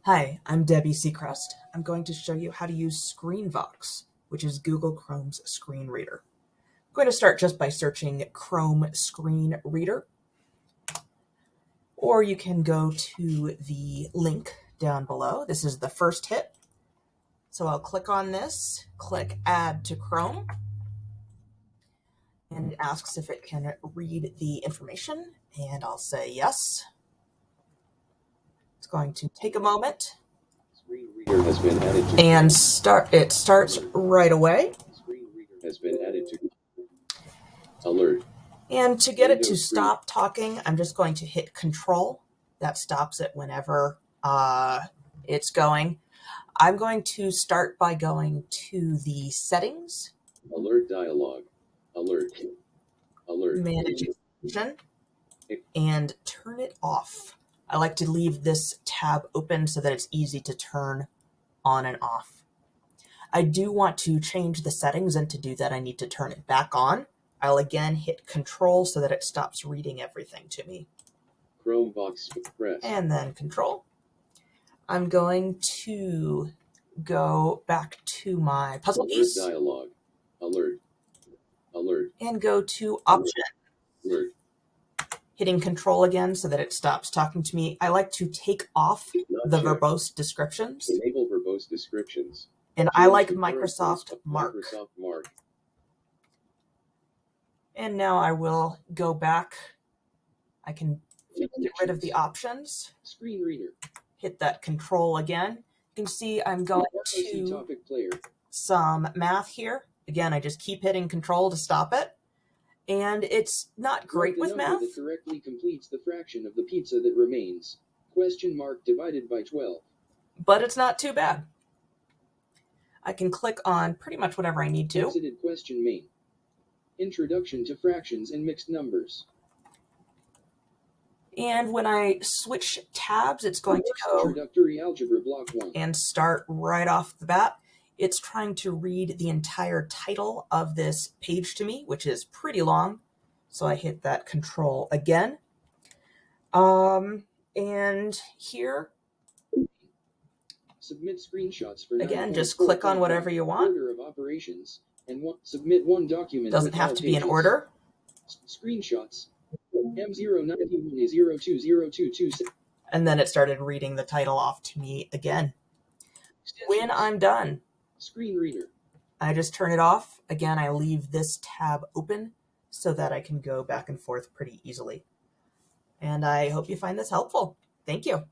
Hi, I'm Debbie Seacrest. I'm going to show you how to use ChromeVox, which is Google Chrome's screen reader. I'm going to start just by searching Chrome screen reader, or you can go to the link down below. This is the first hit. So I'll click on this, click Add to Chrome, and it asks if it can read the information, and I'll say yes. It's going to take a moment. Screen reader has been added to And it starts right away. Screen reader has been added to alert. And to get it to stop talking, I'm just going to hit Control. That stops it whenever it's going. I'm going to start by going to the settings. Alert dialog. Alert. Manage exclusion. And turn it off. I like to leave this tab open so that it's easy to turn on and off. I do want to change the settings, and to do that I need to turn it back on. I'll again hit Control so that it stops reading everything to me. ChromeVox press. And then Control. I'm going to go back to my puzzle piece. Alert dialog. Alert. Alert. And go to Option. Alert. Hitting Control again so that it stops talking to me. I like to take off the verbose descriptions. Enable verbose descriptions. And I like Microsoft Mark. Microsoft Mark. And now I will go back. I can get rid of the options. Screen reader. Hit that Control again. You can see I'm going to topic player. some math here. Again, I just keep hitting Control to stop it. And it's not great with math. That correctly completes the fraction of the pizza that remains. Question mark divided by 12. But it's not too bad. I can click on pretty much whatever I need to. Exited question main. Introduction to fractions and mixed numbers. And when I switch tabs, it's going to go Introductory algebra block 1. and start right off the bat. It's trying to read the entire title of this page to me, which is pretty long. So I hit that Control again. And here, submit screenshots for again, just click on whatever you want. Order of operations and submit one document. Doesn't have to be in order. Screenshots. M091 is 020226. And then it started reading the title off to me again. When I'm done, screen reader, I just turn it off. Again, I leave this tab open so that I can go back and forth pretty easily. And I hope you find this helpful. Thank you.